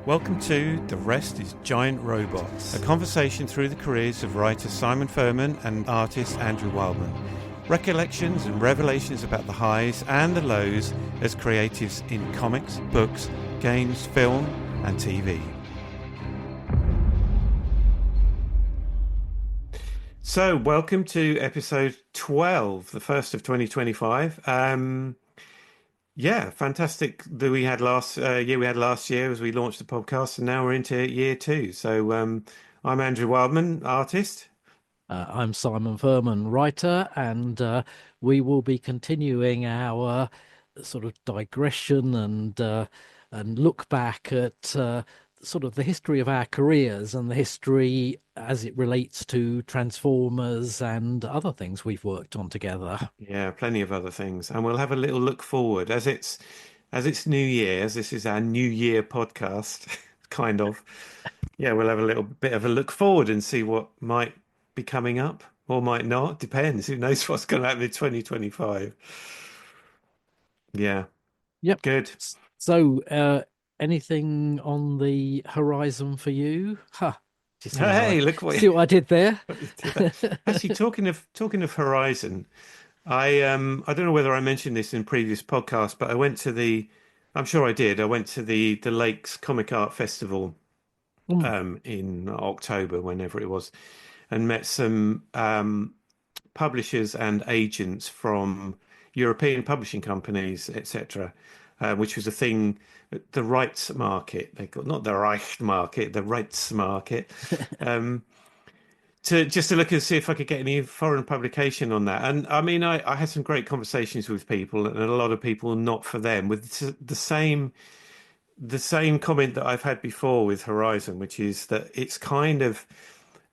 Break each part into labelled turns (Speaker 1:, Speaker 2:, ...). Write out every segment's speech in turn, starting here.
Speaker 1: Welcome to The Rest is Giant Robots, a conversation through the careers of writer Simon Furman and artist Andrew Wildman. Recollections and revelations about the highs and the lows as creatives in comics, books, games, film and TV. So, welcome to episode 12, the first of 2025. Yeah, fantastic that we had last year as we launched the podcast, and now we're into year two. So I'm Andrew Wildman, artist.
Speaker 2: I'm Simon Furman, writer, and we will be continuing our sort of digression and look back at sort of the history of our careers and the history as it relates to Transformers and other things we've worked on together.
Speaker 1: Yeah, plenty of other things, and we'll have a little look forward as it's New Year's. This is our New Year podcast, kind of. Yeah, we'll have a little bit of a look forward and see what might be coming up or might not. Depends. Who knows what's going to happen in 2025? Yeah,
Speaker 2: Yep.
Speaker 1: good.
Speaker 2: So, anything on the horizon for you? Ha! Do you
Speaker 1: Hey, look what
Speaker 2: see what I did there?
Speaker 1: you did that. Actually, talking of Horizon, I don't know whether I mentioned this in previous podcasts, but I'm sure I did. I went to the Lakes Comic Art Festival
Speaker 2: Mm,
Speaker 1: in October, whenever it was, and met some publishers and agents from European publishing companies, etc., which was a thing. The rights market, they call not the Reich market, the rights market. Um, to look and see if I could get any foreign publication on that. And I mean, I had some great conversations with people, and a lot of people not for them, with the same comment that I've had before with Horizon, which is that it's kind of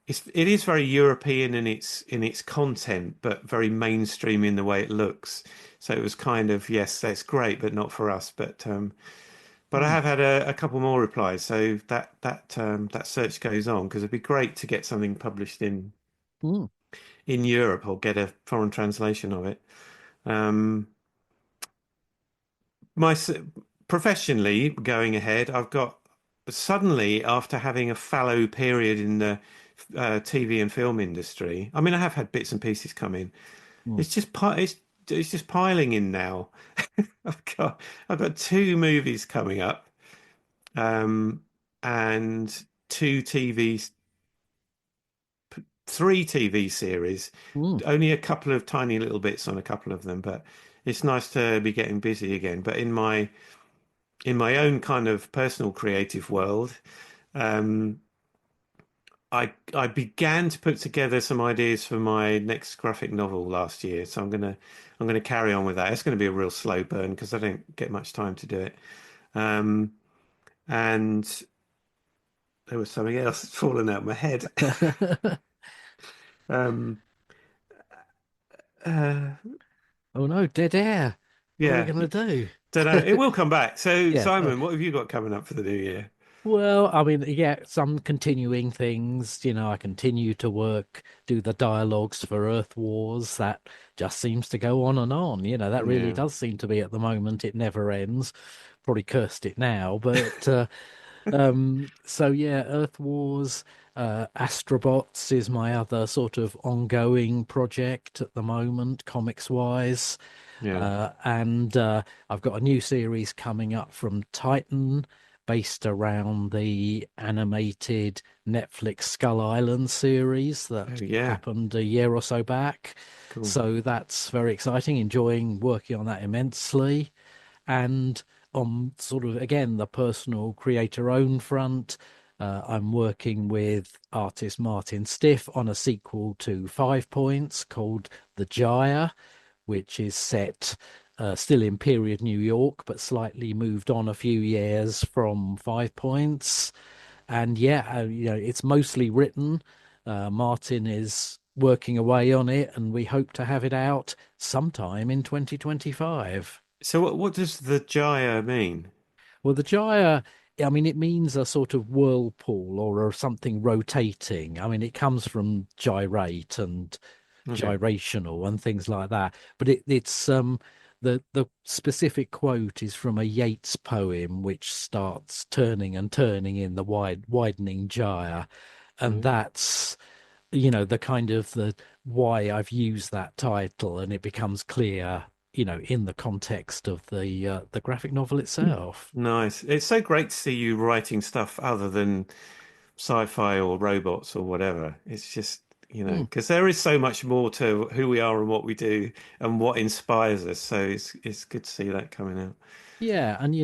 Speaker 1: it is very European in its content, but very mainstream in the way it looks. So it was kind of, yes, that's great, but not for us. But I
Speaker 2: mm,
Speaker 1: have had a couple more replies, so that search goes on because it'd be great to get something published
Speaker 2: mm.
Speaker 1: in Europe or get a foreign translation of it. Um, my professionally going ahead, I've got suddenly after having a fallow period in the TV and film industry. I mean, I have had bits and pieces come in.
Speaker 2: Mm.
Speaker 1: It's just piling in now. I've got two movies coming up, um, and three TV series.
Speaker 2: Mm.
Speaker 1: Only a couple of tiny little bits on a couple of them, but it's nice to be getting busy again. But in my own kind of personal creative world, um, I began to put together some ideas for my next graphic novel last year, so I'm gonna carry on with that. It's going to be a real slow burn because I don't get much time to do it. Um, and there was something else that's fallen out of my head. Um, uh,
Speaker 2: Oh no, dead air. What are we
Speaker 1: yeah,
Speaker 2: going to do?
Speaker 1: don't know. It will come back. So,
Speaker 2: Yeah.
Speaker 1: Simon, what have you got coming up for the new year?
Speaker 2: Well, I mean, yeah, some continuing things. I continue to work, do the dialogues for Earth Wars. That just seems to go on and on. That really
Speaker 1: Yeah.
Speaker 2: does seem to be at the moment. It never ends. Probably cursed it now, but so yeah, Earth Wars, Astrobots is my other sort of ongoing project at the moment, comics wise.
Speaker 1: Yeah.
Speaker 2: And I've got a new series coming up from Titan based around the animated Netflix Skull Island series
Speaker 1: Oh,
Speaker 2: that
Speaker 1: yeah.
Speaker 2: happened a year or so back.
Speaker 1: Cool.
Speaker 2: So that's very exciting, enjoying working on that immensely. And on sort of, again, the personal creator own front, I'm working with artist Martin Stiff on a sequel to 5 Points called The Gyre, which is set still in period New York, but slightly moved on a few years from 5 Points. And yeah, it's mostly written. Martin is working away on it, and we hope to have it out sometime in 2025.
Speaker 1: So, what does the gyre mean?
Speaker 2: Well, the gyre, I mean, it means a sort of whirlpool or something rotating. I mean, it comes from gyrate and
Speaker 1: Okay.
Speaker 2: gyrational and things like that. But it's the specific quote is from a Yeats poem, which starts turning and turning in the widening gyre, and
Speaker 1: Mm.
Speaker 2: that's the kind of the why I've used that title, and it becomes clear, in the context of the graphic novel itself.
Speaker 1: Nice. It's so great to see you writing stuff other than sci-fi or robots or whatever. It's just,
Speaker 2: Mm.
Speaker 1: because there is so much more to who we are and what we do and what inspires us. So it's good to see that coming out.
Speaker 2: Yeah, and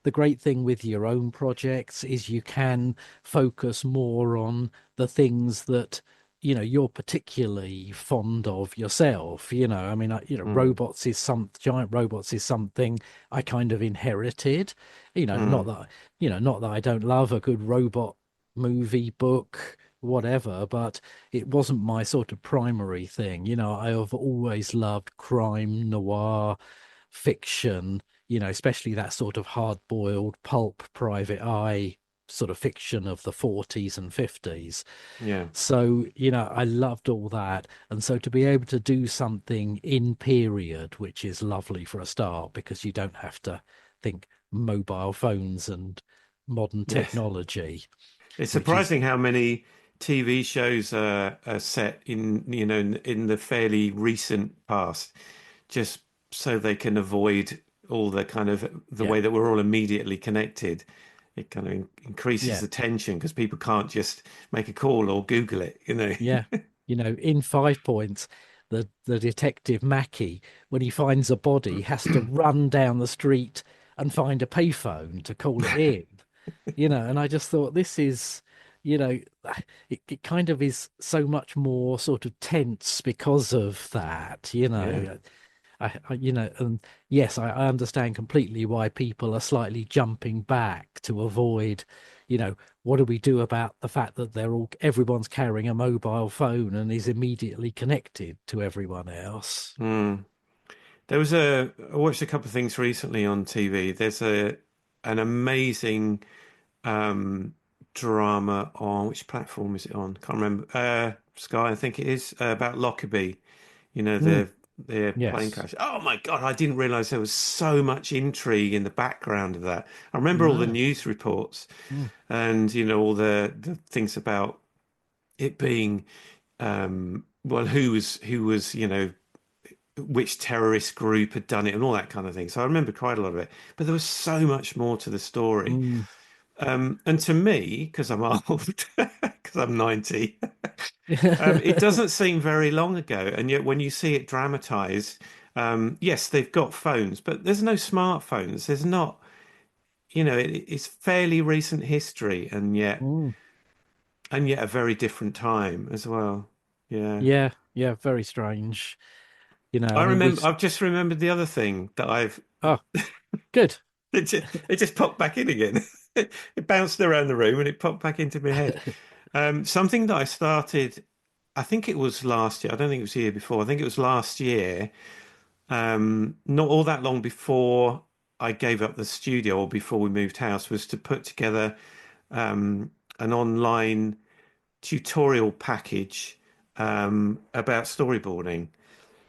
Speaker 2: the great thing with your own projects is you can focus more on the things that you're particularly fond of yourself. I mean,
Speaker 1: Mm,
Speaker 2: giant robots is something I kind of inherited. Not
Speaker 1: mm,
Speaker 2: that not that I don't love a good robot movie, book, whatever, but it wasn't my sort of primary thing. I have always loved crime, noir, fiction, especially that sort of hard-boiled pulp private eye sort of fiction of the 40s and 50s.
Speaker 1: yeah.
Speaker 2: So, I loved all that. And so to be able to do something in period, which is lovely for a start, because you don't have to think mobile phones and modern
Speaker 1: Yes.
Speaker 2: technology,
Speaker 1: It's
Speaker 2: which is,
Speaker 1: surprising how many TV shows are set in the fairly recent past, just so they can avoid all the kind of the
Speaker 2: yeah,
Speaker 1: way that we're all immediately connected. It kind of increases
Speaker 2: yeah.
Speaker 1: the tension because people can't just make a call or Google it.
Speaker 2: Yeah. In 5 Points, the detective Mackie, when he finds a body, has to run down the street and find a payphone to call it in. And I just thought this is, you know, it kind of is so much more sort of tense because of that.
Speaker 1: Yeah.
Speaker 2: And yes, I understand completely why people are slightly jumping back to avoid, what do we do about the fact that everyone's carrying a mobile phone and is immediately connected to everyone else?
Speaker 1: Mm. I watched a couple of things recently on TV. There's an amazing um, drama on which platform is it on? Can't remember. Sky, I think it is, about Lockerbie.
Speaker 2: Mm,
Speaker 1: The plane
Speaker 2: yes.
Speaker 1: crash. Oh my God, I didn't realize there was so much intrigue in the background of that. I remember all the
Speaker 2: No.
Speaker 1: news reports
Speaker 2: Mm,
Speaker 1: and all the things about it being well, who was which terrorist group had done it and all that kind of thing. So I remember quite a lot of it. But there was so much more to the story.
Speaker 2: mm.
Speaker 1: And to me, because I'm old, because I'm 90, it doesn't seem very long ago. And yet, when you see it dramatized, yes, they've got phones, but there's no smartphones. There's not, it's fairly recent history,
Speaker 2: Mm.
Speaker 1: and yet a very different time as well. Yeah.
Speaker 2: Yeah, yeah, very strange. I
Speaker 1: I
Speaker 2: mean,
Speaker 1: remember, I've just remembered the other thing that
Speaker 2: oh, good.
Speaker 1: it just popped back in again. It bounced around the room and it popped back into my head. Something that I started, I think it was last year. I don't think it was the year before. I think it was last year. Not all that long before I gave up the studio or before we moved house, was to put together an online tutorial package about storyboarding.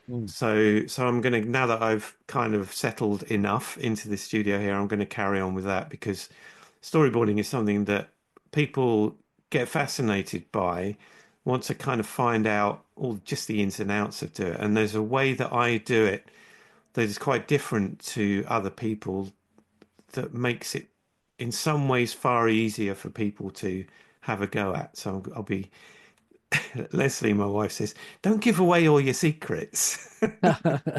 Speaker 2: Mm,
Speaker 1: So I'm gonna, now that I've kind of settled enough into the studio here, I'm gonna carry on with that because storyboarding is something that people get fascinated by, want to kind of find out all just the ins and outs of do it. And there's a way that I do it that is quite different to other people that makes it in some ways far easier for people to have a go at. So I'll be Leslie, my wife says, don't give away all your secrets.
Speaker 2: mm.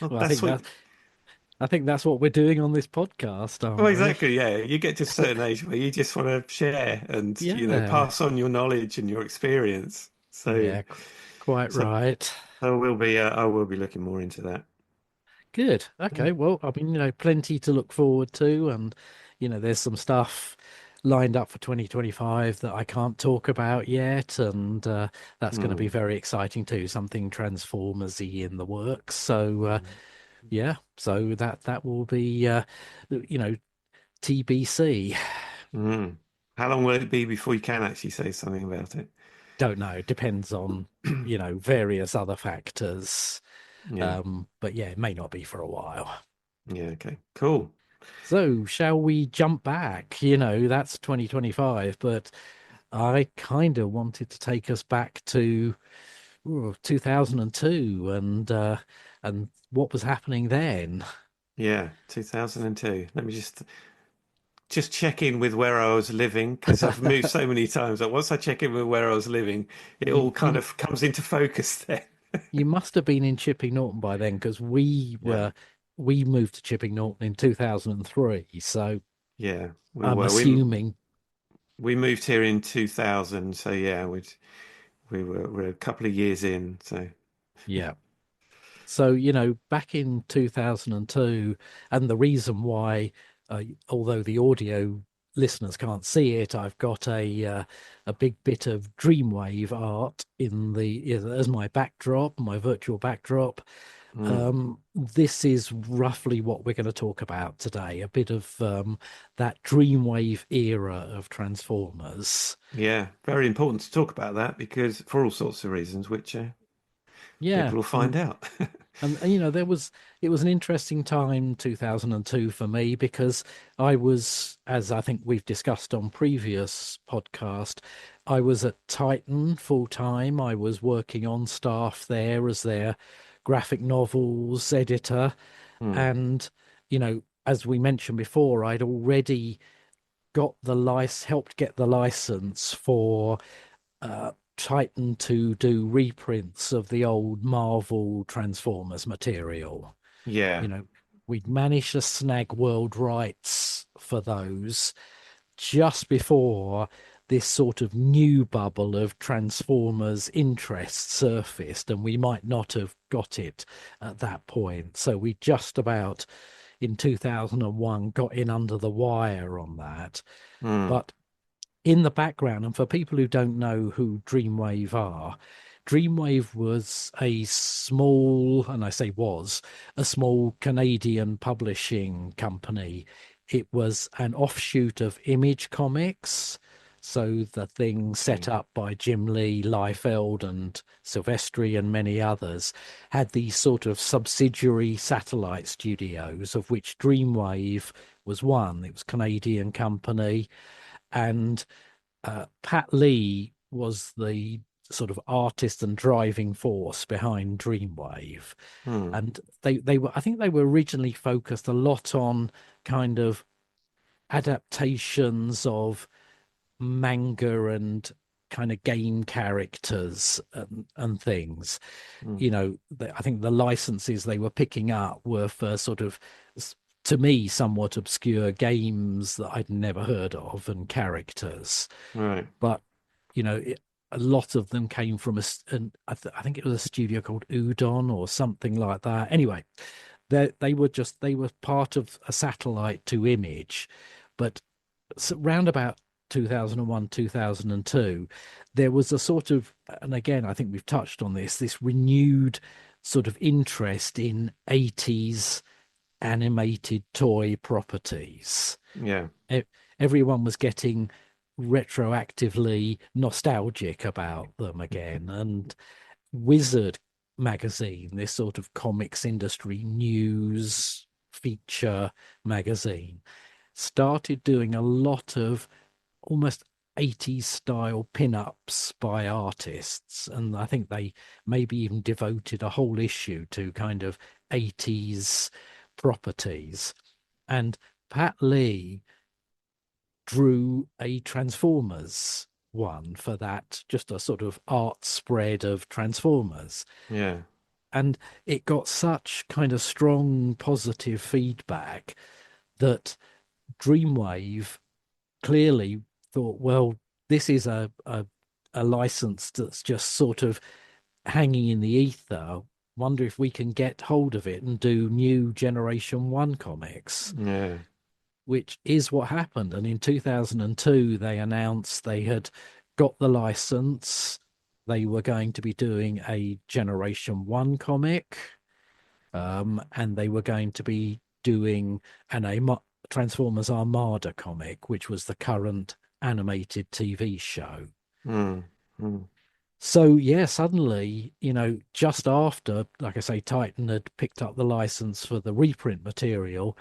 Speaker 1: Well,
Speaker 2: Well,
Speaker 1: that's what.
Speaker 2: I think that's what we're doing on this podcast,
Speaker 1: Well,
Speaker 2: aren't we?
Speaker 1: exactly. Yeah, you get to a certain age where you just want to share and
Speaker 2: Yeah,
Speaker 1: pass on your knowledge and your experience. So,
Speaker 2: yeah, quite
Speaker 1: so
Speaker 2: right.
Speaker 1: I will be looking more into that.
Speaker 2: Good.
Speaker 1: Mm.
Speaker 2: Okay. Well, I mean, plenty to look forward to, and there's some stuff lined up for 2025 that I can't talk about yet, and that's going to be
Speaker 1: Mm.
Speaker 2: very exciting too. Something Transformers-y in the works. So,
Speaker 1: Mm.
Speaker 2: yeah. So that will be, you know, TBC.
Speaker 1: Mm. How long will it be before you can actually say something about it?
Speaker 2: Don't know. Depends on, various other factors.
Speaker 1: Yeah.
Speaker 2: But yeah, it may not be for a while.
Speaker 1: Yeah. Okay. Cool.
Speaker 2: So, shall we jump back? That's 2025, but I kind of wanted to take us back to 2002 and what was happening then.
Speaker 1: Yeah. 2002. Let me just check in with where I was living because I've moved so many times that once I check in with where I was living, it
Speaker 2: You
Speaker 1: all kind
Speaker 2: you
Speaker 1: of comes into focus then.
Speaker 2: you must have been in Chipping Norton by then because
Speaker 1: Yeah.
Speaker 2: we moved to Chipping Norton in 2003. So
Speaker 1: Yeah. We
Speaker 2: I'm
Speaker 1: were.
Speaker 2: assuming,
Speaker 1: We moved here in 2000, so yeah, we're a couple of years in. So
Speaker 2: yeah. So, back in 2002, and the reason why, although the audio listeners can't see it, I've got a big bit of Dreamwave art as my backdrop, my virtual backdrop.
Speaker 1: mm,
Speaker 2: This is roughly what we're going to talk about today, a bit of that Dreamwave era of Transformers.
Speaker 1: yeah, very important to talk about that because for all sorts of reasons, which
Speaker 2: Yeah,
Speaker 1: people will find out.
Speaker 2: and it was an interesting time 2002 for me because I was, as I think we've discussed on previous podcast, I was at Titan full time. I was working on staff there as their graphic novels editor,
Speaker 1: Mm,
Speaker 2: and as we mentioned before, I'd already got the license, helped get the license for Titan to do reprints of the old Marvel Transformers material.
Speaker 1: yeah,
Speaker 2: You know, we'd managed to snag world rights for those just before this sort of new bubble of Transformers interest surfaced, and we might not have got it at that point. So we just about in 2001 got in under the wire on that.
Speaker 1: mm,
Speaker 2: But in the background, and for people who don't know who Dreamwave are, Dreamwave was a small, and I say was, a small Canadian publishing company. It was an offshoot of Image Comics. So the thing set
Speaker 1: okay,
Speaker 2: up by Jim Lee, Liefeld, and Silvestri, and many others had these sort of subsidiary satellite studios, of which Dreamwave was one. It was a Canadian company, and Pat Lee was the sort of artist and driving force behind Dreamwave.
Speaker 1: mm,
Speaker 2: And they were, I think they were originally focused a lot on kind of adaptations of manga and kind of game characters and things.
Speaker 1: mm,
Speaker 2: I think the licenses they were picking up were for sort of, to me, somewhat obscure games that I'd never heard of and characters.
Speaker 1: right,
Speaker 2: But a lot of them came from I think it was a studio called Udon or something like that. Anyway, they were part of a satellite to Image, but round about 2001, 2002, there was a sort of, and again, I think we've touched on this renewed sort of interest in 80s animated toy properties.
Speaker 1: yeah,
Speaker 2: E- Everyone was getting retroactively nostalgic about them again. And Wizard magazine, this sort of comics industry news feature magazine, started doing a lot of almost 80s style pin-ups by artists. And I think they maybe even devoted a whole issue to kind of 80s properties. And Pat Lee drew a Transformers one for that, just a sort of art spread of Transformers.
Speaker 1: yeah,
Speaker 2: And it got such kind of strong positive feedback that Dreamwave clearly thought, well, this is a license that's just sort of hanging in the ether. Wonder if we can get hold of it and do new Generation 1 comics,
Speaker 1: yeah,
Speaker 2: which is what happened. And in 2002, they announced they had got the license. They were going to be doing a Generation 1 comic, and they were going to be doing Transformers Armada comic, which was the current animated TV show.
Speaker 1: mm, mm.
Speaker 2: So yeah, suddenly, just after, like I say, Titan had picked up the license for the reprint material,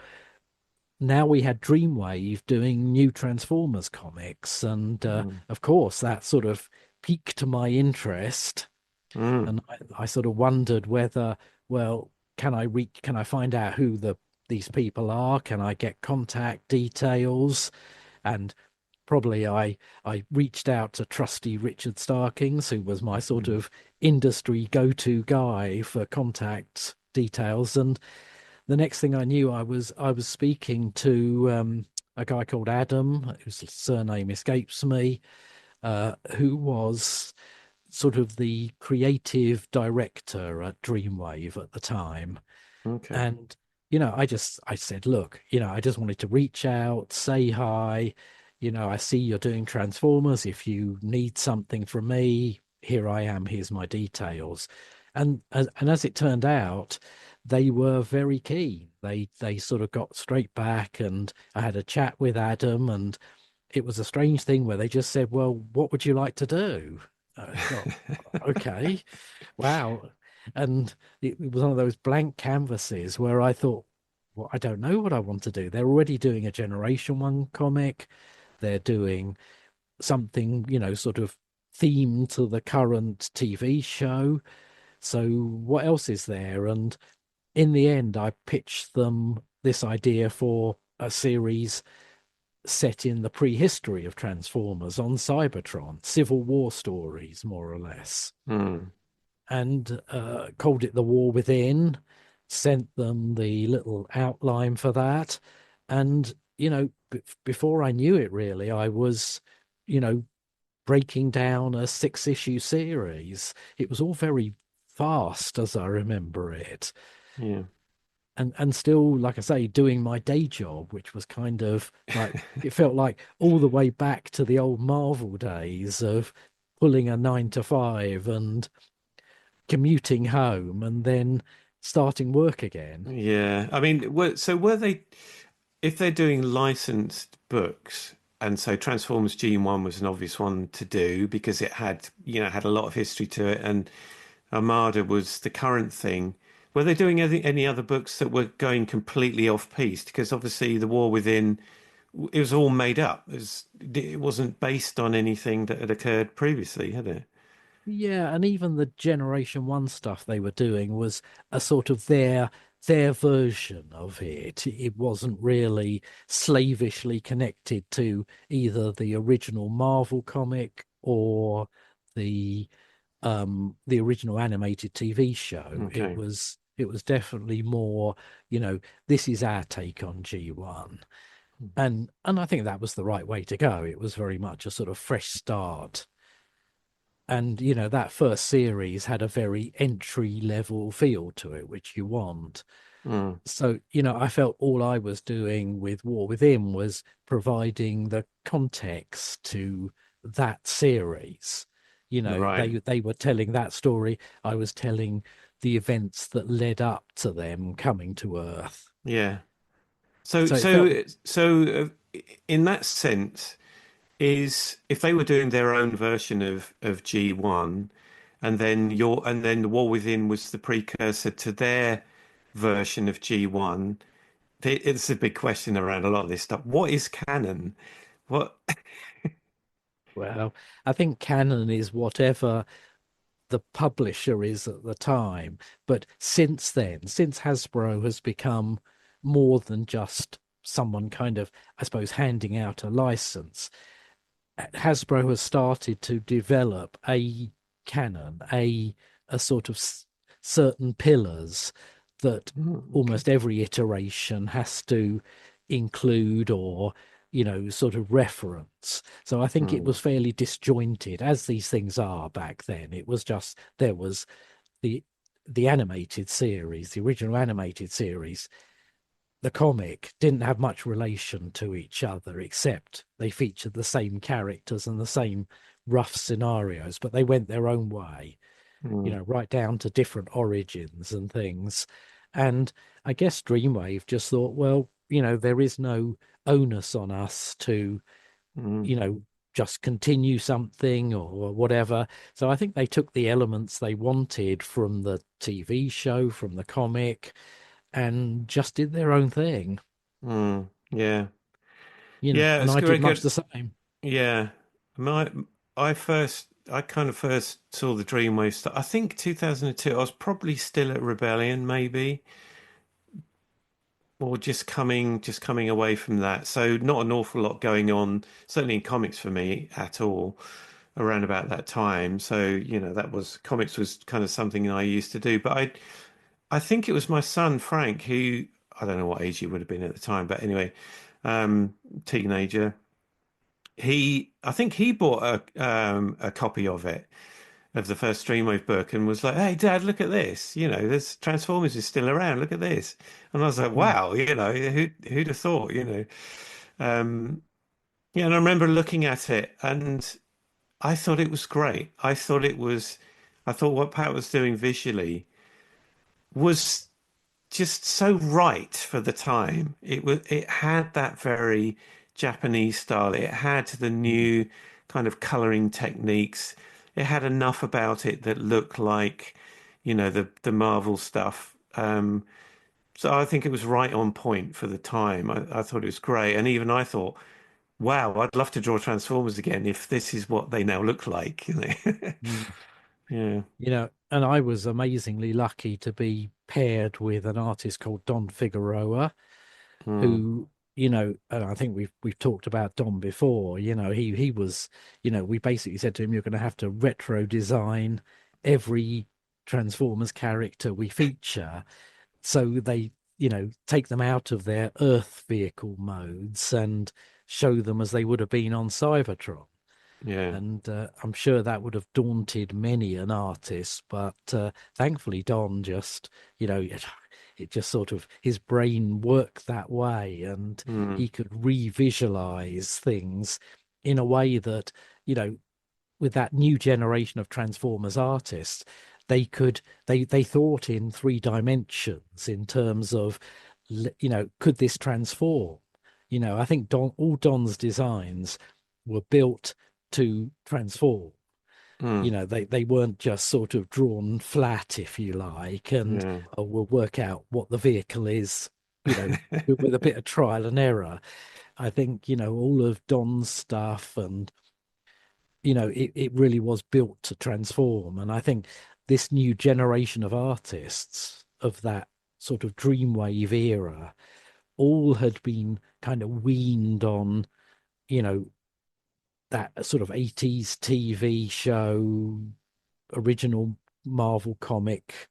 Speaker 2: now we had Dreamwave doing new Transformers comics, and
Speaker 1: Mm.
Speaker 2: of course that sort of piqued my interest,
Speaker 1: Mm.
Speaker 2: and I sort of wondered whether, well, can I find out who these people are? Can I get contact details? And probably I reached out to trusty Richard Starkings, who was my sort
Speaker 1: Mm.
Speaker 2: of industry go-to guy for contact details. And the next thing I knew, I was speaking to a guy called Adam, whose surname escapes me, who was sort of the creative director at Dreamwave at the time.
Speaker 1: Okay.
Speaker 2: And, I said, look, I just wanted to reach out, say hi. I see you're doing Transformers. If you need something from me, here I am. Here's my details. And as it turned out, they were very keen. They sort of got straight back, and I had a chat with Adam, and it was a strange thing where they just said, well, what would you like to do? I thought, okay, wow. And it was one of those blank canvases where I thought, well, I don't know what I want to do. They're already doing a Generation One comic. They're doing something, sort of themed to the current TV show. So what else is there? And in the end, I pitched them this idea for a series set in the prehistory of Transformers on Cybertron, Civil War stories, more or less,
Speaker 1: Mm.
Speaker 2: and called it The War Within, sent them the little outline for that. And, before I knew it, really, I was, you know, breaking down a six-issue series. It was all very fast, as I remember it.
Speaker 1: Yeah.
Speaker 2: And still, like I say, doing my day job, which was kind of like, it felt like all the way back to the old Marvel days of pulling a 9 to 5 and commuting home and then starting work again.
Speaker 1: Yeah. I mean, were they, if they're doing licensed books, and so Transformers Gene 1 was an obvious one to do because it had, had a lot of history to it, and Armada was the current thing. Were they doing any other books that were going completely off piste? Because obviously the War Within, it was all made up. It wasn't based on anything that had occurred previously, had it?
Speaker 2: Yeah, and even the Generation One stuff they were doing was a sort of their version of it. It wasn't really slavishly connected to either the original Marvel comic or the the original animated TV show. It
Speaker 1: Okay.
Speaker 2: was it was definitely more, this is our take on G1. And I think that was the right way to go. It was very much a sort of fresh start. And, that first series had a very entry level feel to it, which you want.
Speaker 1: Mm.
Speaker 2: So, I felt all I was doing with War Within was providing the context to that series.
Speaker 1: Right.
Speaker 2: They were telling that story. I was telling the events that led up to them coming to Earth.
Speaker 1: Yeah. So,
Speaker 2: So it felt,
Speaker 1: so, so, in that sense, is if they were doing their own version of G1, and then the War Within was the precursor to their version of G1. It's a big question around a lot of this stuff. What is canon? What?
Speaker 2: well, I think canon is whatever the publisher is at the time. But since then, since Hasbro has become more than just someone kind of, I suppose, handing out a license, Hasbro has started to develop a canon, a sort of certain pillars that
Speaker 1: Okay.
Speaker 2: almost every iteration has to include or sort of reference. So I think it
Speaker 1: Mm.
Speaker 2: was fairly disjointed, as these things are back then. It was just there was the animated series, the original animated series. The comic didn't have much relation to each other, except they featured the same characters and the same rough scenarios, but they went their own way,
Speaker 1: Mm.
Speaker 2: right down to different origins and things. And I guess Dreamwave just thought, well, there is no onus on us to,
Speaker 1: Mm.
Speaker 2: you know, just continue something or whatever. So I think they took the elements they wanted from the TV show, from the comic, and just did their own thing,
Speaker 1: Yeah. Yeah,
Speaker 2: and
Speaker 1: it's
Speaker 2: I did
Speaker 1: very
Speaker 2: much
Speaker 1: good.
Speaker 2: the same.
Speaker 1: Yeah. My I kind of first saw the Dreamwave stuff. I think 2002. I was probably still at Rebellion, maybe, or just coming away from that. So not an awful lot going on, certainly in comics for me at all, around about that time. So, that was comics was kind of something I used to do. But I think it was my son Frank who I don't know what age he would have been at the time, but anyway, teenager. I think he bought a copy of it, of the first Dreamwave book, and was like, "Hey, Dad, look at this. This Transformers is still around. Look at this." And I was like,
Speaker 2: Mm,
Speaker 1: "Wow, who'd have thought?" Yeah, and I remember looking at it, and I thought it was great. I thought what Pat was doing visually was just so right for the time. It had that very Japanese style. It had the
Speaker 2: mm,
Speaker 1: new kind of coloring techniques. It had enough about it that looked like, the Marvel stuff. So I think it was right on point for the time. I thought it was great, and even I thought, wow, I'd love to draw Transformers again if this is what they now look like.
Speaker 2: mm.
Speaker 1: Yeah.
Speaker 2: And I was amazingly lucky to be paired with an artist called Don Figueroa,
Speaker 1: Mm,
Speaker 2: who, and I think we've talked about Don before. He was, we basically said to him, you're going to have to retro design every Transformers character we feature, so they, take them out of their Earth vehicle modes and show them as they would have been on Cybertron.
Speaker 1: yeah.
Speaker 2: And I'm sure that would have daunted many an artist, but thankfully Don just, it just sort of his brain worked that way, and
Speaker 1: Mm,
Speaker 2: he could re-visualize things in a way that, you know, with that new generation of Transformers artists, they thought in three dimensions in terms of, could this transform? I think all Don's designs were built to transform.
Speaker 1: mm,
Speaker 2: They weren't just sort of drawn flat, if you like, and
Speaker 1: yeah.
Speaker 2: we'll work out what the vehicle is, you know, with a bit of trial and error. I think, all of Don's stuff, and it really was built to transform. And I think this new generation of artists of that sort of dreamwave era all had been kind of weaned on, you know, that sort of 80s TV show, original Marvel comic.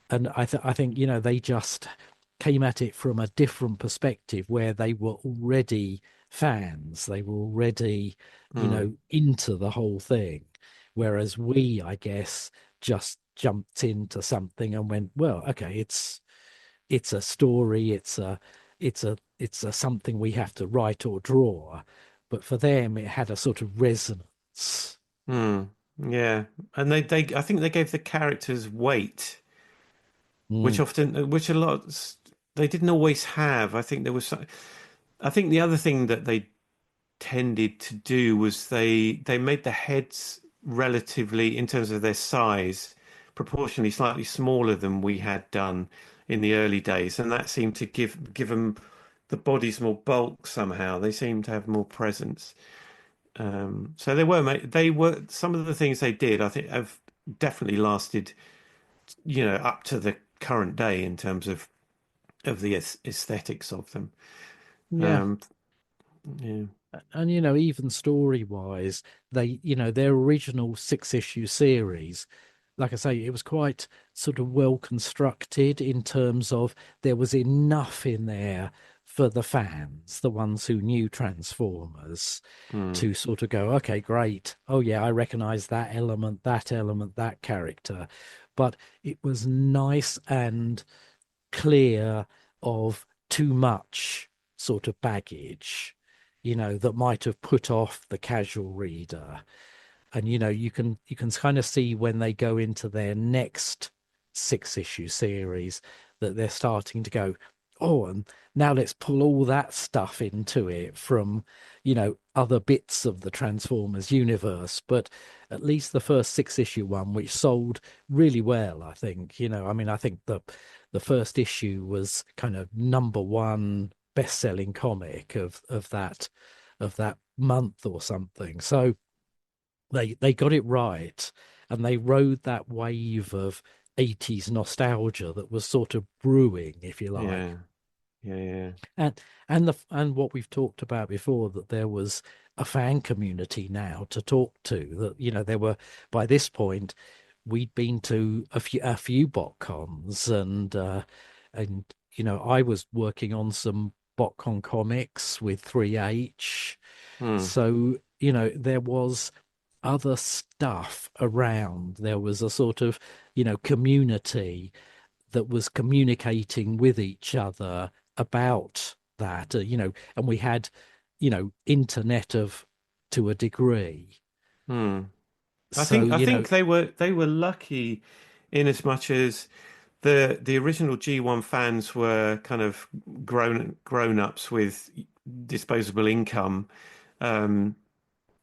Speaker 2: And I think, they just came at it from a different perspective where they were already fans. They were already,
Speaker 1: Mm,
Speaker 2: into the whole thing. Whereas we, I guess, just jumped into something and went, well, okay, it's a story, it's a something we have to write or draw. But for them, it had a sort of resonance.
Speaker 1: mm, yeah. And I think they gave the characters weight,
Speaker 2: Mm,
Speaker 1: which a lot they didn't always have. I think the other thing that they tended to do was they made the heads relatively, in terms of their size, proportionally slightly smaller than we had done in the early days, and that seemed to give them the bodies more bulk somehow. They seemed to have more presence. So they were some of the things they did, I think, have definitely lasted, up to the current day in terms of the aesthetics of them.
Speaker 2: yeah.
Speaker 1: Um, yeah.
Speaker 2: And even story wise, their original six-issue series, like I say, it was quite sort of well constructed in terms of there was enough in there for the fans, the ones who knew Transformers,
Speaker 1: Mm,
Speaker 2: to sort of go, okay, great. Oh yeah, I recognize that element, that character. But it was nice and clear of too much sort of baggage, that might have put off the casual reader. And you can kind of see when they go into their next six-issue series that they're starting to go, oh, and now let's pull all that stuff into it from, other bits of the Transformers universe. But at least the first six-issue one, which sold really well, I think, I mean, I think the first issue was kind of number one best-selling comic of that month or something. So they got it right, and they rode that wave of 80s nostalgia that was sort of brewing, if you like.
Speaker 1: Yeah, yeah, yeah.
Speaker 2: And and what we've talked about before, that there was a fan community now to talk to, that there were, by this point, we'd been to a few botcons, and I was working on some botcon comics with 3H.
Speaker 1: Hmm.
Speaker 2: So there was other stuff around. There was a sort of community that was communicating with each other about that, and we had, internet of to a degree.
Speaker 1: Hmm. I
Speaker 2: So,
Speaker 1: think they were lucky in as much as the original G1 fans were kind of grown ups with disposable income, um,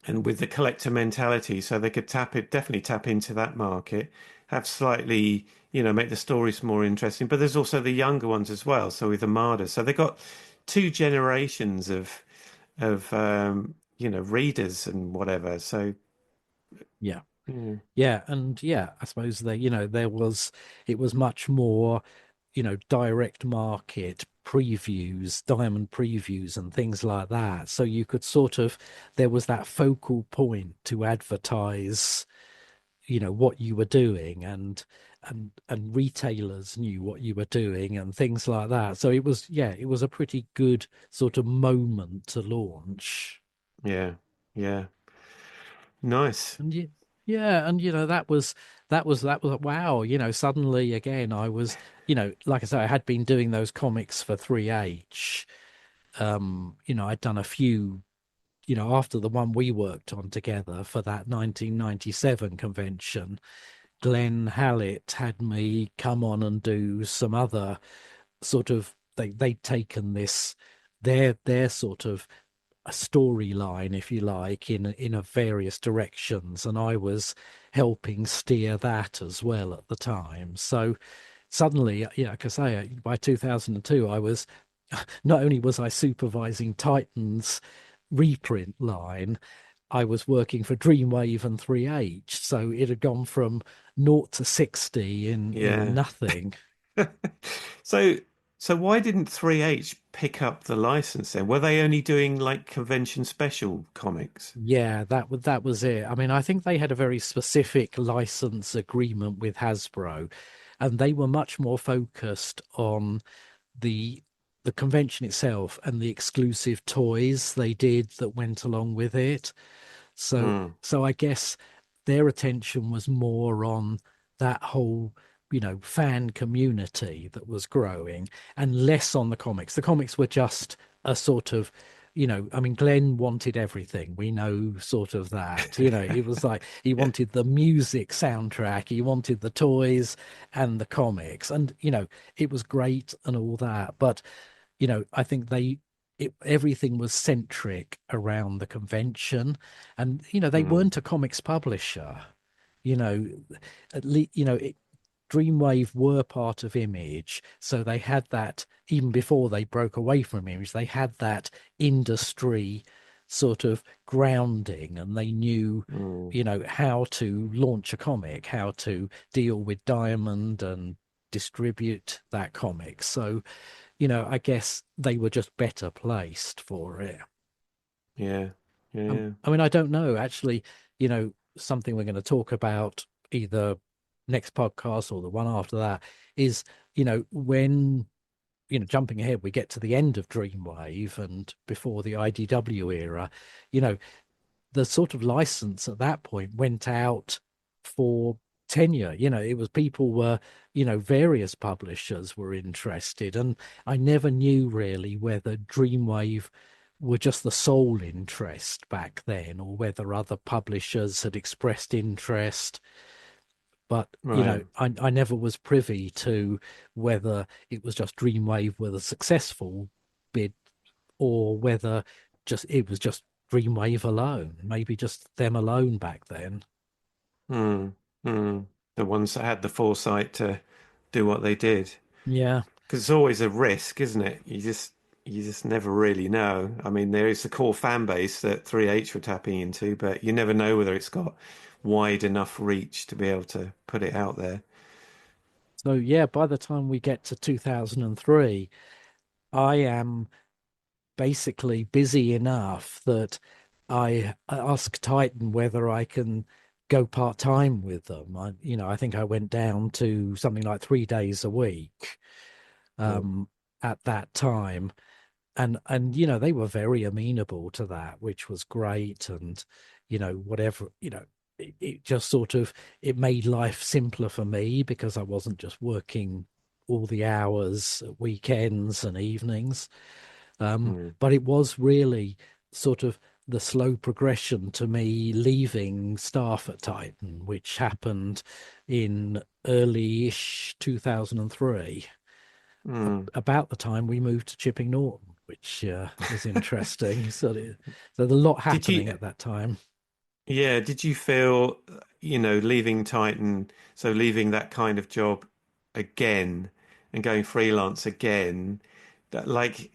Speaker 1: and with the collector mentality, so they could definitely tap into that market, have slightly, make the stories more interesting. But there's also the younger ones as well. So with Armada, so they got two generations of readers and whatever. So
Speaker 2: yeah.
Speaker 1: yeah,
Speaker 2: Yeah, and yeah, I suppose it was much more, direct market previews, diamond previews and things like that. So you could sort of, there was that focal point to advertise, what you were doing, and retailers knew what you were doing and things like that. So it was, yeah, it was a pretty good sort of moment to launch.
Speaker 1: yeah, yeah, nice.
Speaker 2: And yeah, and that was wow, suddenly again I was, like I say, I had been doing those comics for 3H. I'd done a few, after the one we worked on together for that 1997 convention. Glenn Hallett had me come on and do some other sort of, they'd taken this, their sort of a storyline, if you like, in a various directions, and I was helping steer that as well at the time. So suddenly, yeah, like I say, by 2002, I was, not only was I supervising Titan's reprint line, I was working for Dreamwave and 3H. So it had gone from 0 to 60 in
Speaker 1: Yeah.
Speaker 2: nothing.
Speaker 1: So so why didn't 3H pick up the license then? Were they only doing like convention special comics?
Speaker 2: Yeah, that was it. I mean, I think they had a very specific license agreement with Hasbro, and they were much more focused on the the convention itself and the exclusive toys they did that went along with it. So
Speaker 1: Hmm.
Speaker 2: so I guess their attention was more on that whole, fan community that was growing, and less on the comics. The comics were just a sort of, I mean, Glenn wanted everything. We know sort of that. It was like he
Speaker 1: Yeah.
Speaker 2: wanted the music soundtrack, he wanted the toys and the comics, and it was great and all that. But I think everything was centric around the convention, and they
Speaker 1: Hmm.
Speaker 2: weren't a comics publisher. You know, at least Dreamwave were part of Image, so they had that even before they broke away from Image. They had that industry sort of grounding, and they knew,
Speaker 1: Hmm.
Speaker 2: how to launch a comic, how to deal with Diamond and distribute that comic. So I guess they were just better placed for it.
Speaker 1: Yeah. Yeah.
Speaker 2: I mean, I don't know. Actually, something we're going to talk about either next podcast or the one after that is, when, jumping ahead, we get to the end of Dreamwave and before the IDW era, you know, the sort of license at that point went out for tenure. It was people were, various publishers were interested, and I never knew really whether Dreamwave were just the sole interest back then, or whether other publishers had expressed interest. But
Speaker 1: Right.
Speaker 2: I never was privy to whether it was just Dreamwave were the successful bid or whether just it was just Dreamwave alone, maybe just them alone back then.
Speaker 1: Mm, mm. The ones that had the foresight to do what they did.
Speaker 2: Yeah.
Speaker 1: Because it's always a risk, isn't it? You just never really know. I mean, there is the core fan base that 3H were tapping into, but you never know whether it's got wide enough reach to be able to put it out there.
Speaker 2: So yeah, by the time we get to 2003, I am basically busy enough that I ask Titan whether I can go part time with them. I think I went down to something like 3 days a week
Speaker 1: Cool.
Speaker 2: um, at that time, and they were very amenable to that, which was great. And whatever, it just sort of it made life simpler for me because I wasn't just working all the hours at weekends and evenings.
Speaker 1: Mm,
Speaker 2: But it was really sort of the slow progression to me leaving staff at Titan, which happened in early-ish 2003,
Speaker 1: mm.
Speaker 2: about the time we moved to Chipping Norton, which was interesting. So there's a lot
Speaker 1: Did
Speaker 2: happening
Speaker 1: you,
Speaker 2: at that time.
Speaker 1: yeah, did you feel, leaving Titan, so leaving that kind of job again and going freelance again, that like,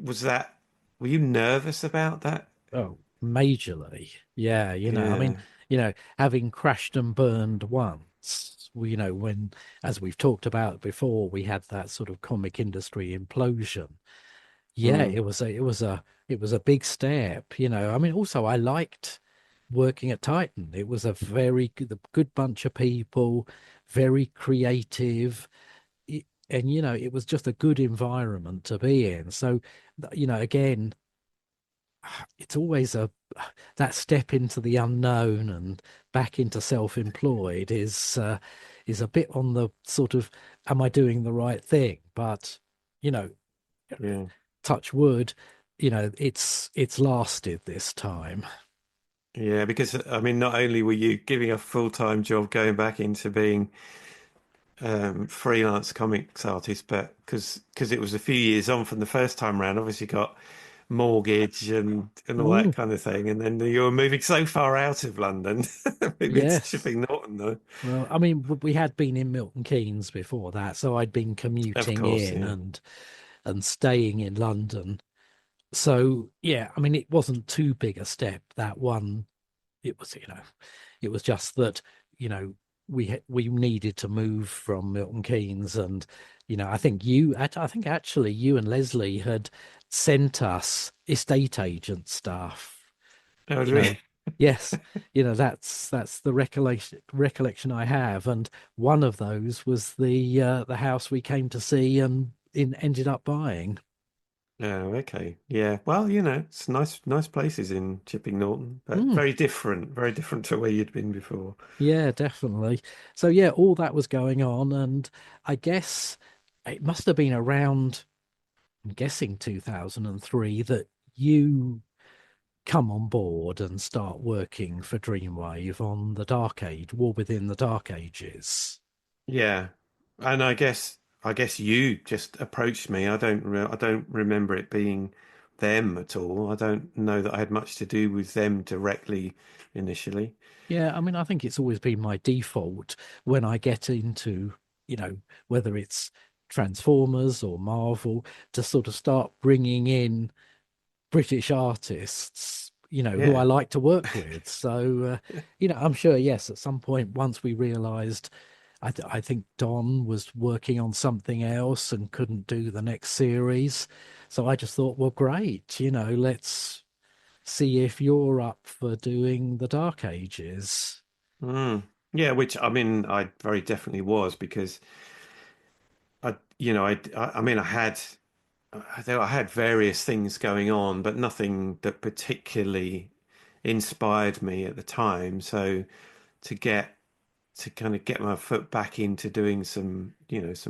Speaker 1: was that, were you nervous about that?
Speaker 2: Oh, majorly. Yeah, I mean,
Speaker 1: Yeah.
Speaker 2: having crashed and burned once, when, as we've talked about before, we had that sort of comic industry implosion. Yeah,
Speaker 1: Mm,
Speaker 2: it was a big step, I mean, also I liked working at Titan. It was a good bunch of people, very creative, and it was just a good environment to be in. So, again, it's always that step into the unknown and back into self-employed is a bit on the sort of, am I doing the right thing? But you know,
Speaker 1: yeah.
Speaker 2: touch wood, it's lasted this time.
Speaker 1: Yeah, because I mean, not only were you giving a full-time job going back into being freelance comics artist, but because it was a few years on from the first time round, obviously got mortgage and all that
Speaker 2: Mm,
Speaker 1: kind of thing, and then you were moving so far out of London, moving to
Speaker 2: yes.
Speaker 1: Chipping Norton, though.
Speaker 2: Well, I mean, we had been in Milton Keynes before that, so I'd been
Speaker 1: Of
Speaker 2: commuting
Speaker 1: course,
Speaker 2: in
Speaker 1: yeah.
Speaker 2: and staying in London. So yeah, I mean, it wasn't too big a step, that one. It was just that, you know, we needed to move from Milton Keynes, and I think actually you and Leslie had sent us estate agent stuff.
Speaker 1: Oh,
Speaker 2: You
Speaker 1: really?
Speaker 2: know, yes, that's the recollection I have, and one of those was the house we came to see and ended up buying.
Speaker 1: Oh, okay. Yeah. Well, it's nice places in Chipping Norton, but
Speaker 2: Hmm.
Speaker 1: very different to where you'd been before.
Speaker 2: Yeah, definitely. So yeah, all that was going on, and I guess it must have been around, I'm guessing 2003, that you come on board and start working for Dreamwave on the Dark Age, War Within the Dark Ages.
Speaker 1: Yeah. And I guess you just approached me. I don't remember it being them at all. I don't know that I had much to do with them directly initially.
Speaker 2: Yeah, I mean, I think it's always been my default when I get into, whether it's Transformers or Marvel, to sort of start bringing in British artists, who I
Speaker 1: Yeah.
Speaker 2: like to work with. So, I'm sure, yes, at some point, once we realized, I think Don was working on something else and couldn't do the next series. So I just thought, well, great, let's see if you're up for doing the Dark Ages.
Speaker 1: Mm. Yeah, which I mean, I very definitely was because I mean, I had various things going on, but nothing that particularly inspired me at the time. So to get to kind of get my foot back into doing some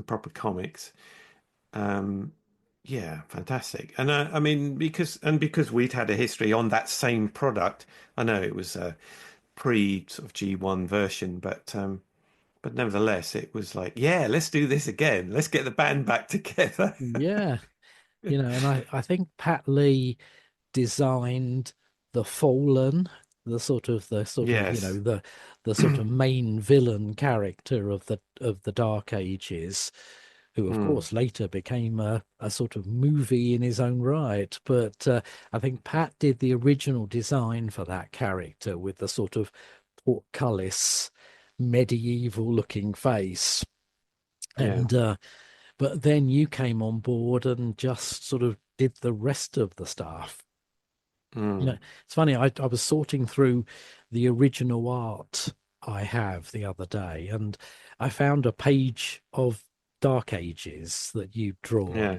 Speaker 1: proper comics, um, yeah, fantastic. And I mean, because we'd had a history on that same product, I know it was a pre sort of G1 version, but but nevertheless, it was like, yeah, let's do this again. Let's get the band back together.
Speaker 2: Yeah, and I think Pat Lee designed the Fallen,
Speaker 1: Yes.
Speaker 2: the sort of main villain character of the Dark Ages, who of
Speaker 1: Mm,
Speaker 2: course later became a sort of movie in his own right. But I think Pat did the original design for that character with the sort of portcullis, medieval looking face.
Speaker 1: yeah.
Speaker 2: And but then you came on board and just sort of did the rest of the stuff.
Speaker 1: Mm,
Speaker 2: It's funny, I was sorting through the original art I have the other day, and I found a page of Dark Ages that you'd drawn.
Speaker 1: yeah.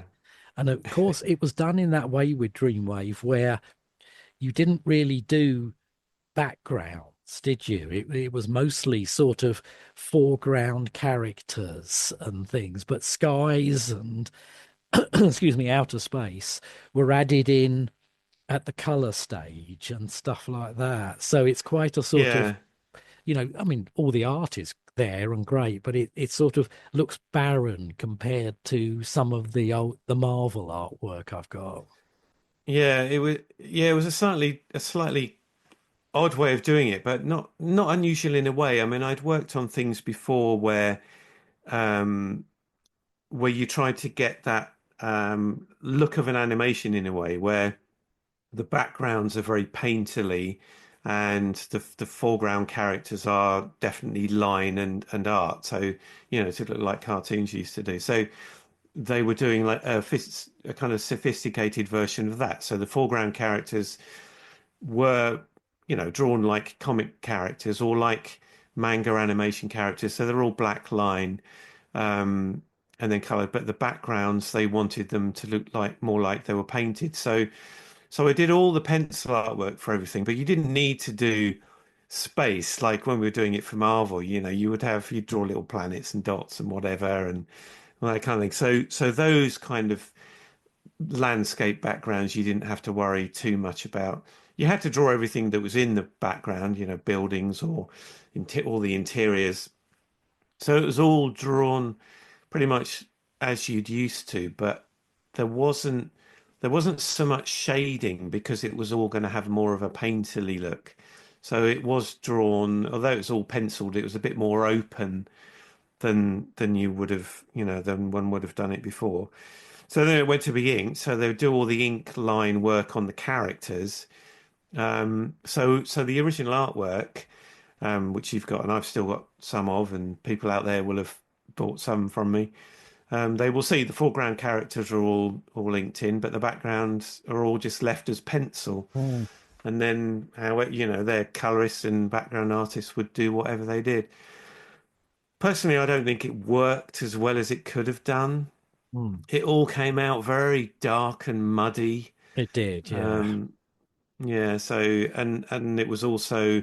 Speaker 2: And of course, it was done in that way with Dreamwave, where you didn't really do backgrounds, did you? It was mostly sort of foreground characters and things, but skies and, excuse me, outer space were added in at the color stage and stuff like that. So it's quite a sort of,
Speaker 1: Yeah.
Speaker 2: I mean, all the art is there and great, but it sort of looks barren compared to some of the Marvel artwork I've got.
Speaker 1: It was a slightly odd way of doing it, but not unusual in a way. I mean, I'd worked on things before um where you tried to get that look of an animation in a way where the backgrounds are very painterly and the foreground characters are definitely line and art. So, to look like cartoons used to do. So they were doing like a kind of sophisticated version of that. So the foreground characters were, drawn like comic characters or like manga animation characters. So they're all black line, um, and then colored. But the backgrounds, they wanted them to look like more like they were painted. So I did all the pencil artwork for everything, but you didn't need to do space like when we were doing it for Marvel. You'd draw little planets and dots and whatever and all that kind of thing. So those kind of landscape backgrounds you didn't have to worry too much about. You had to draw everything that was in the background, buildings or all the interiors. So it was all drawn pretty much as you'd used to, but there wasn't there wasn't so much shading because it was all going to have more of a painterly look. So it was drawn, although it was all penciled, it was a bit more open than you would have, than one would have done it before. So then it went to be inked. So they would do all the ink line work on the characters. So the original artwork, which you've got, and I've still got some of, and people out there will have bought some from me. They will see the foreground characters are all inked in, but the backgrounds are all just left as pencil.
Speaker 2: Mm,
Speaker 1: And then how their colorists and background artists would do whatever they did. Personally, I don't think it worked as well as it could have done.
Speaker 2: mm.
Speaker 1: It all came out very dark and muddy.
Speaker 2: It did, yeah.
Speaker 1: Um, yeah, so and it was also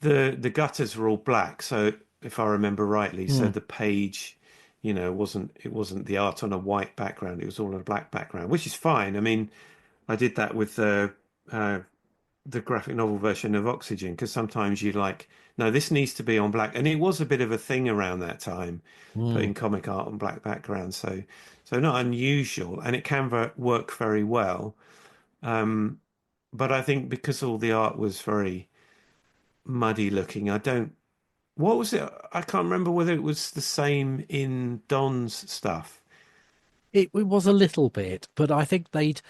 Speaker 1: the gutters were all black. So if I remember rightly, so
Speaker 2: Mm,
Speaker 1: the page, it wasn't the art on a white background. It was all on a black background, which is fine. I mean, I did that with the graphic novel version of Oxygen because sometimes you like, no, this needs to be on black, and it was a bit of a thing around that time,
Speaker 2: mm.
Speaker 1: putting comic art on black backgrounds. So not unusual, and it can work very well. Um, but I think because all the art was very muddy looking, I don't. What was it? I can't remember whether it was the same in Don's stuff.
Speaker 2: It was a little bit, but I think they'd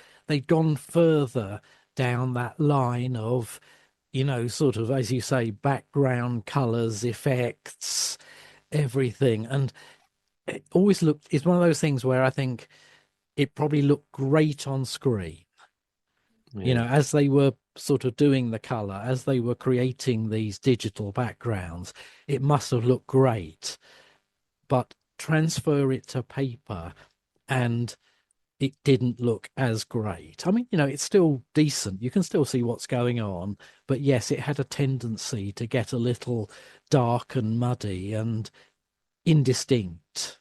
Speaker 2: gone further down that line of, sort of, as you say, background colors, effects, everything. And it always looked, it's one of those things where I think it probably looked great on screen.
Speaker 1: Yeah.
Speaker 2: As they were sort of doing the color, as they were creating these digital backgrounds, it must have looked great. But transfer it to paper and it didn't look as great. I mean, it's still decent. You can still see what's going on, but yes, it had a tendency to get a little dark and muddy and indistinct.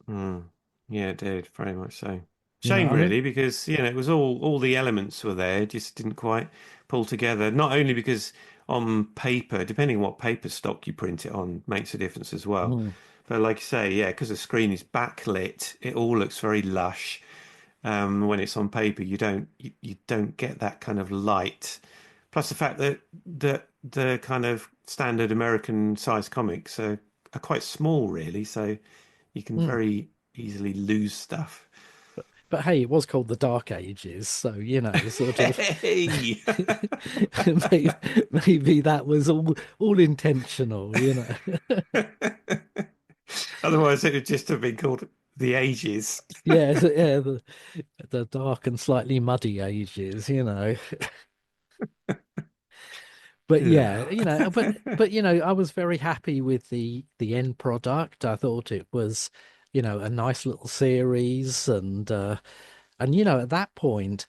Speaker 1: Mm. Yeah, it did, very much so. Shame
Speaker 2: I mean,
Speaker 1: really, because it was all the elements were there, it just didn't quite pull together. Not only because on paper, depending on what paper stock you print it on, makes a difference as well.
Speaker 2: Mm.
Speaker 1: But like you say, yeah, because the screen is backlit, it all looks very lush. When it's on paper, you don't get that kind of light. Plus the fact that the kind of standard American size comics are quite small, really, so you can
Speaker 2: Mm.
Speaker 1: very easily lose stuff.
Speaker 2: But hey, it was called the Dark Ages, so sort of
Speaker 1: Hey!
Speaker 2: maybe, maybe that was all intentional.
Speaker 1: Otherwise, it would just have been called the Ages.
Speaker 2: Yeah, yeah, the dark and slightly muddy ages. But yeah,
Speaker 1: Yeah.
Speaker 2: but I was very happy with the end product. I thought it was, a nice little series, and at that point,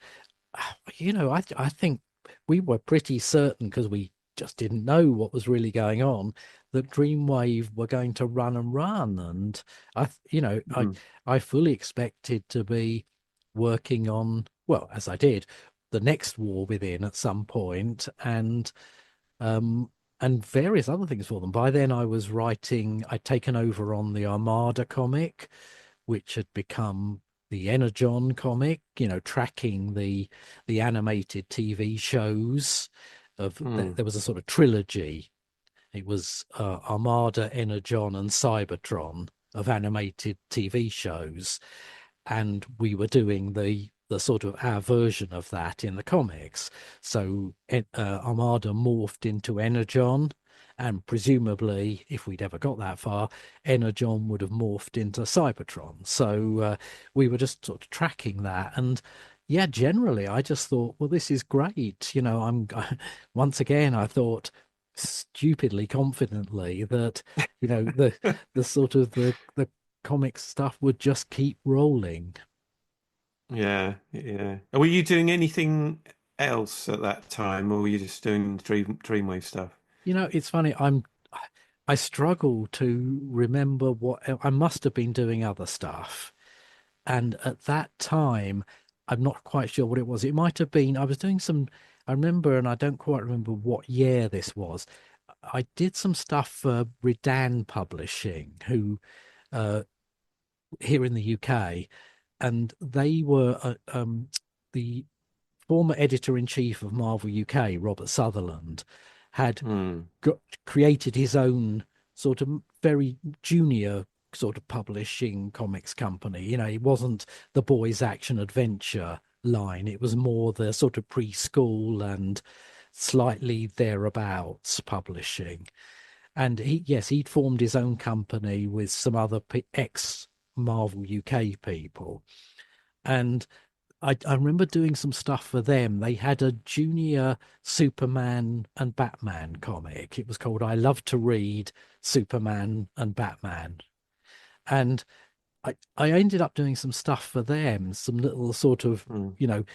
Speaker 2: I think we were pretty certain because we just didn't know what was really going on that Dreamwave were going to run and run, and I, you know, I
Speaker 1: Mm,
Speaker 2: I fully expected to be working on, well, as I did, the next War Within at some point, um and various other things for them. By then, I was writing. I'd taken over on the Armada comic, which had become the Energon comic, tracking the animated TV shows
Speaker 1: mm.
Speaker 2: there was a sort of trilogy. It was Armada, Energon, and Cybertron of animated TV shows, and we were doing the sort of our version of that in the comics. So Armada morphed into Energon, and presumably, if we'd ever got that far, Energon would have morphed into Cybertron. So we were just sort of tracking that, and yeah, generally, I just thought, well, this is great. Once again, I thought stupidly confidently that the sort of the comic stuff would just keep rolling.
Speaker 1: Yeah, yeah. Were you doing anything else at that time, or were you just doing Dreamwave stuff?
Speaker 2: It's funny. I struggle to remember what I must have been doing other stuff. And at that time, I'm not quite sure what it was. It might have been I was doing some. I remember, and I don't quite remember what year this was. I did some stuff for Redan Publishing, who here in the UK, and they were the former editor-in-chief of Marvel UK, Robert Sutherland, had
Speaker 1: Hmm.
Speaker 2: got, created his own sort of very junior sort of publishing comics company. It wasn't the boys action adventure line. It was more the sort of preschool and slightly thereabouts publishing. And he'd formed his own company with some other ex Marvel UK people. And I remember doing some stuff for them. They had a junior Superman and Batman comic. It was called I Love to Read Superman and Batman. And I ended up doing some stuff for them, some little sort of,
Speaker 1: Hmm.
Speaker 2: you know,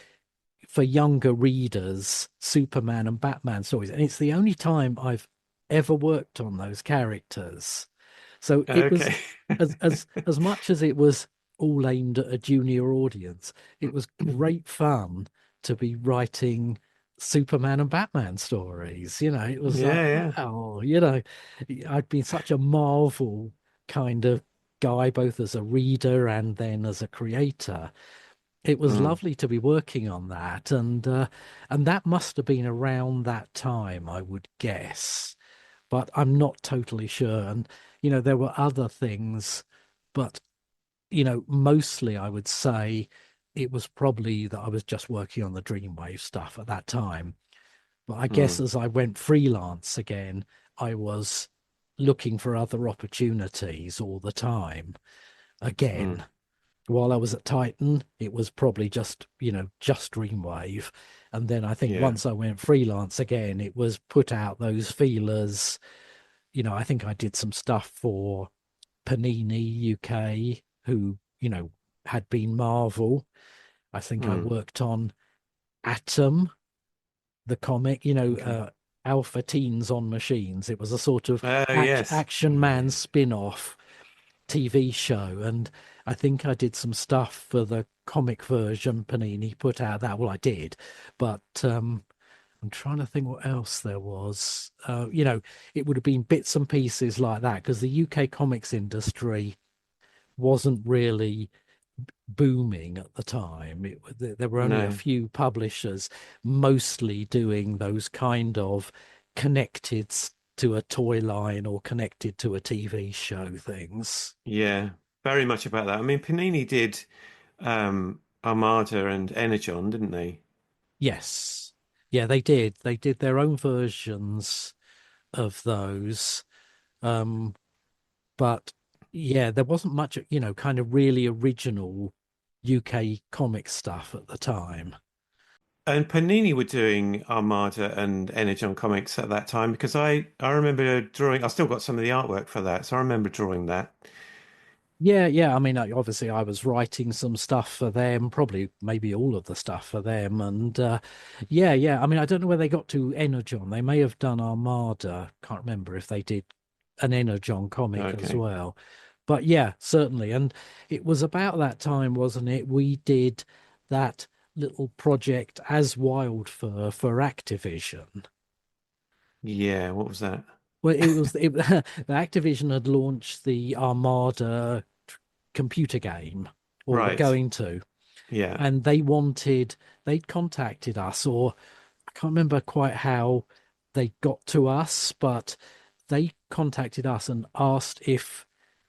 Speaker 2: for younger readers, Superman and Batman stories. And it's the only time I've ever worked on those characters. So it was
Speaker 1: Okay.
Speaker 2: as much as it was all aimed at a junior audience, it was great fun to be writing Superman and Batman stories. It was like,
Speaker 1: Yeah, yeah.
Speaker 2: wow, I'd been such a Marvel kind of guy, both as a reader and then as a creator. It was
Speaker 1: Hmm.
Speaker 2: lovely to be working on that, and that must have been around that time, I would guess, but I'm not totally sure. And there were other things, but mostly I would say it was probably that I was just working on the Dreamwave stuff at that time. But I guess
Speaker 1: Hmm.
Speaker 2: as I went freelance again, I was looking for other opportunities all the time.
Speaker 1: Hmm.
Speaker 2: Again, while I was at Titan, it was probably just Dreamwave. And then I think
Speaker 1: Yeah.
Speaker 2: once I went freelance again, it was put out those feelers. I think I did some stuff for Panini UK, who, had been Marvel. I think I
Speaker 1: Hmm.
Speaker 2: worked on Atom, the comic,
Speaker 1: Okay.
Speaker 2: Alpha Teens on Machines. It was a sort of
Speaker 1: Oh, yes.
Speaker 2: Action Man
Speaker 1: Yeah.
Speaker 2: spin-off TV show. And I think I did some stuff for the comic version Panini put out that. Well, I did, but I'm trying to think what else there was. It would have been bits and pieces like that because the UK comics industry wasn't really booming at the time. There were only a
Speaker 1: No.
Speaker 2: few publishers, mostly doing those kind of connected to a toy line or connected to a TV show things.
Speaker 1: Yeah, very much about that. I mean, Panini did Armada and Energon, didn't they?
Speaker 2: Yes. Yeah, they did. They did their own versions of those. Um, but yeah, there wasn't much, kind of really original UK comic stuff at the time.
Speaker 1: And Panini were doing Armada and Energon comics at that time because I remember drawing. I still got some of the artwork for that, so I remember drawing that.
Speaker 2: Yeah, yeah. I mean, obviously, I was writing some stuff for them, probably maybe all of the stuff for them, and yeah, yeah. I mean, I don't know where they got to Energon. They may have done Armada. Can't remember if they did an Energon comic as
Speaker 1: Okay.
Speaker 2: well, but yeah, certainly. And it was about that time, wasn't it? We did that little project as Wildfur for Activision.
Speaker 1: Yeah, what was that?
Speaker 2: Well, the Activision had launched the Armada computer game, or were
Speaker 1: Right.
Speaker 2: going to,
Speaker 1: Yeah.
Speaker 2: and they'd contacted us, or I can't remember quite how they got to us, but they contacted us and asked if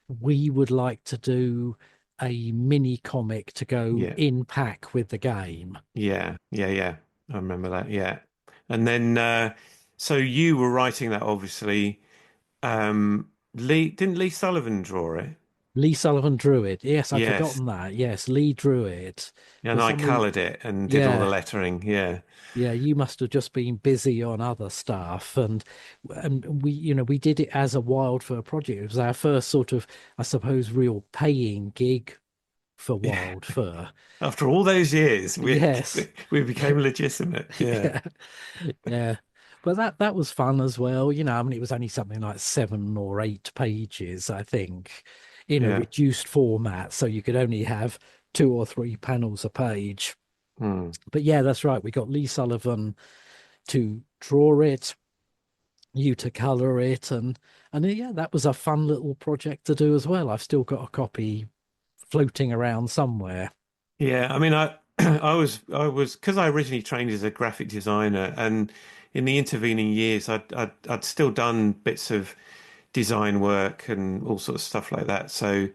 Speaker 2: we would like to do a mini comic to go
Speaker 1: Yeah.
Speaker 2: in pack with the game.
Speaker 1: Yeah. Yeah. Yeah. I remember that. Yeah. And then so you were writing that obviously. Lee didn't Lee Sullivan draw it?
Speaker 2: Lee Sullivan drew it. Yes, I'd
Speaker 1: Yes.
Speaker 2: forgotten that. Yes, Lee drew it. For
Speaker 1: And I
Speaker 2: some reason,
Speaker 1: coloured it and did all the
Speaker 2: yeah.
Speaker 1: lettering. Yeah.
Speaker 2: Yeah, you must have just been busy on other stuff, and we did it as a Wildfur project. It was our first sort of, I suppose, real paying gig for
Speaker 1: Yeah.
Speaker 2: Wildfur.
Speaker 1: After all those years, we
Speaker 2: Yes,
Speaker 1: we became legitimate. Yeah.
Speaker 2: yeah, yeah. But that was fun as well. I mean, it was only something like 7 or 8 pages, I think, in a
Speaker 1: Yeah.
Speaker 2: reduced format, so you could only have 2 or 3 panels a page.
Speaker 1: Hmm.
Speaker 2: But yeah, that's right. We got Lee Sullivan to draw it, you to color it, and yeah, that was a fun little project to do as well. I've still got a copy floating around somewhere.
Speaker 1: Yeah. I mean, I I was because I originally trained as a graphic designer, and in the intervening years, I'd still done bits of design work and all sorts of stuff like that. So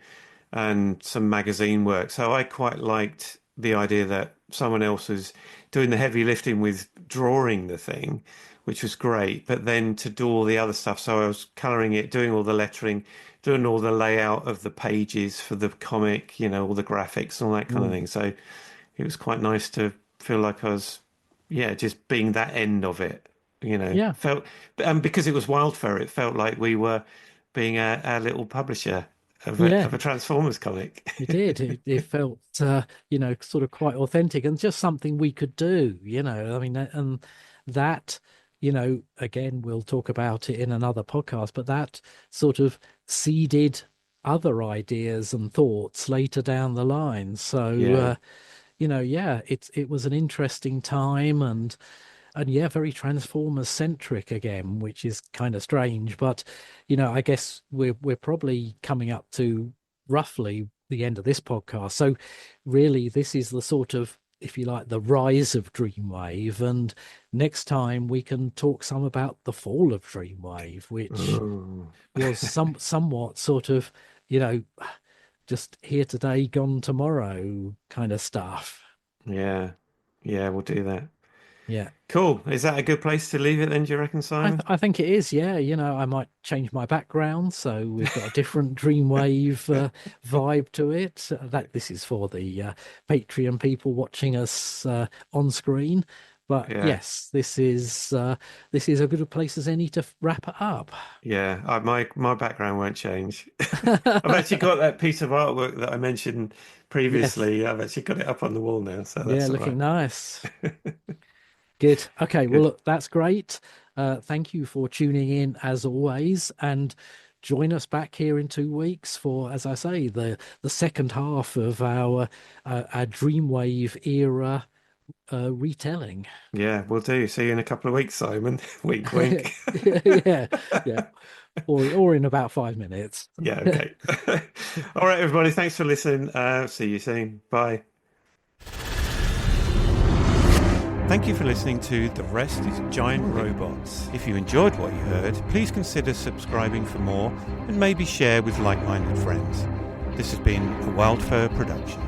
Speaker 1: and some magazine work. So I quite liked the idea that someone else was doing the heavy lifting with drawing the thing, which was great. But then to do all the other stuff, so I was coloring it, doing all the lettering, doing all the layout of the pages for the comic, all the graphics and all that kind of
Speaker 2: Mm.
Speaker 1: thing. So it was quite nice to feel like I was, yeah, just being that end of it.
Speaker 2: Yeah,
Speaker 1: Felt, and because it was Wildfire, it felt like we were being our little publisher of a
Speaker 2: yeah,
Speaker 1: of a Transformers comic.
Speaker 2: it did. It felt, sort of quite authentic and just something we could do. I mean, and that, again, we'll talk about it in another podcast, but that sort of seeded other ideas and thoughts later down the line. So,
Speaker 1: Yeah,
Speaker 2: yeah, it was an interesting time, and yeah, very Transformers centric again, which is kind of strange. But I guess we're probably coming up to roughly the end of this podcast. So really, this is the sort of, if you like, the rise of Dreamwave. And next time we can talk some about the fall of Dreamwave, which
Speaker 1: oh,
Speaker 2: was somewhat sort of, you know, just here today, gone tomorrow kind of stuff.
Speaker 1: yeah, yeah. We'll do that.
Speaker 2: Yeah.
Speaker 1: Cool. Is that a good place to leave it then? Do you reckon, Simon?
Speaker 2: I think it is, yeah. I might change my background, so we've got a different Dreamwave vibe to it. That this is for the Patreon people watching us on screen, but
Speaker 1: Yeah,
Speaker 2: yes, this is a good a place as any to wrap it up.
Speaker 1: yeah. My background won't change. I've actually got that piece of artwork that I mentioned
Speaker 2: Yes,
Speaker 1: previously. I've actually got it up on the wall now, so
Speaker 2: yeah,
Speaker 1: that's all
Speaker 2: looking
Speaker 1: right.
Speaker 2: nice. Good. Okay. Well,
Speaker 1: Good.
Speaker 2: look, that's great. Thank you for tuning in as always, and join us back here in 2 weeks for, as I say, the second half of our Dreamwave era retelling.
Speaker 1: Yeah, we'll do. See you in a couple of weeks, Simon. Wink, wink.
Speaker 2: Yeah, yeah. Or in about 5 minutes.
Speaker 1: Yeah, okay. All right, everybody. Thanks for listening. See you soon. Bye. Thank you for listening to The Rest is Giant Robots. If you enjoyed what you heard, please consider subscribing for more and maybe share with like-minded friends. This has been a Wildfur production.